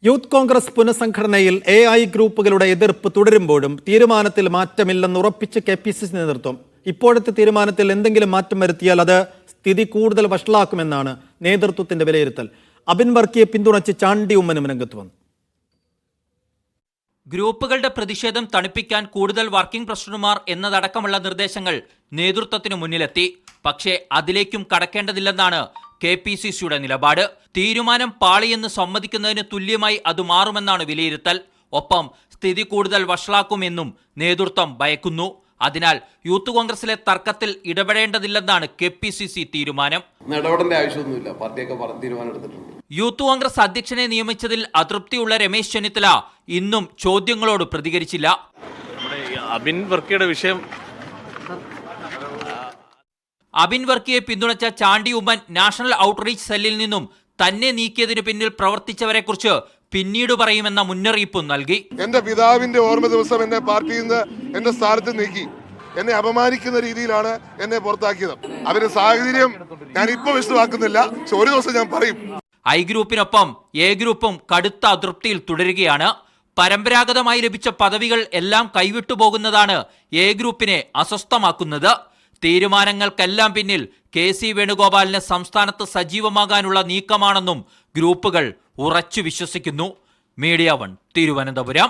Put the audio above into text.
Youth Congress പുനഃസംഘടനയിൽ AI ഗ്രൂപ്പുകളുടെ എതിർപ്പ് തുടരുമ്പോഴും തീരുമാനത്തിൽ മാറ്റമില്ലെന്ന് ഉറപ്പിച്ച് KPCC നേതൃത്വം. ഇപ്പോഴത്തെ തീരുമാനത്തിൽ എന്തെങ്കിലും മാറ്റം വരുത്തിയാൽ അത് സ്ഥിതി കൂടുതൽ വഷളാക്കുമെന്നാണ് നേതൃത്വത്തിന്റെ വിലയിരുത്തൽ. അബിൻ വർക്കിയെ പിന്തുണച്ച് ചാണ്ടി ഉമ്മനും രംഗത്ത് വന്നു. ഗ്രൂപ്പുകളുടെ പ്രതിഷേധം തണുപ്പിക്കാൻ കൂടുതൽ വർക്കിംഗ് പ്രസിഡന്റുമാർ എന്നതടക്കമുള്ള നിർദ്ദേശങ്ങൾ നേതൃത്വത്തിനു മുന്നിലെത്തി. പക്ഷേ അതിലേക്കും കടക്കേണ്ടതില്ലെന്നാണ് KPCCയുടെ നിലപാട്. തീരുമാനം പാളിയെന്ന് സമ്മതിക്കുന്നതിന് തുല്യമായി അത് മാറുമെന്നാണ് വിലയിരുത്തൽ. ഒപ്പം സ്ഥിതി കൂടുതൽ വഷളാക്കുമെന്നും നേതൃത്വം ഭയക്കുന്നു. അതിനാൽ യൂത്ത് കോൺഗ്രസിലെ തർക്കത്തിൽ ഇടപെടേണ്ടതില്ലെന്നാണ് KPCC തീരുമാനം. ഇടപെടേണ്ട ആവശ്യമൊന്നുമില്ല, പാർട്ടിയൊക്കെ തീരുമാനം എടുത്തിട്ടുണ്ട്. യൂത്ത് കോൺഗ്രസ് അധ്യക്ഷനെ നിയമിച്ചതിൽ അതൃപ്തിയുള്ള രമേശ് ചെന്നിത്തല ഇന്നും ചോദ്യങ്ങളോട് പ്രതികരിച്ചില്ല. അബിൻ വർക്കിയുടെ വിഷയം അബിൻ വർക്കിയെ പിന്തുണച്ച ചാണ്ടി ഉമ്മൻ നാഷണൽ ഔട്ട്റീച്ച് സെല്ലിൽ നിന്നും തന്നെ നീക്കിയതിന് പിന്നിൽ പ്രവർത്തിച്ചവരെക്കുറിച്ച് പിന്നീട് പറയുമെന്ന മുന്നറിയിപ്പും നൽകി. എന്റെ പിതാവിന്റെ ഓർമ്മ ദിവസം എന്നെ പാർട്ടിയിൽ നിന്ന് എന്റെ സ്ഥാനത്ത് നീക്കി, എന്നെ അപമാനിക്കുന്ന രീതിയിലാണ് എന്നെ പുറത്താക്കിയത്. അവരുടെ സാഹചര്യം ഞാൻ ഇപ്പൊ വിശദമാക്കുന്നില്ല, ഒരു ദിവസം ഞാൻ പറയും. I ഗ്രൂപ്പിനൊപ്പം A ഗ്രൂപ്പും കടുത്ത അതൃപ്തിയിൽ തുടരുകയാണ്. പരമ്പരാഗതമായി ലഭിച്ച പദവികൾ എല്ലാം കൈവിട്ടു പോകുന്നതാണ് A ഗ്രൂപ്പിനെ അസ്വസ്ഥമാക്കുന്നത്. തീരുമാനങ്ങൾക്കെല്ലാം പിന്നിൽ KC വേണുഗോപാലിന് സംസ്ഥാനത്ത് സജീവമാകാനുള്ള നീക്കമാണെന്നും ഗ്രൂപ്പുകൾ ഉറച്ചു വിശ്വസിക്കുന്നു. മീഡിയ 1 തിരുവനന്തപുരം.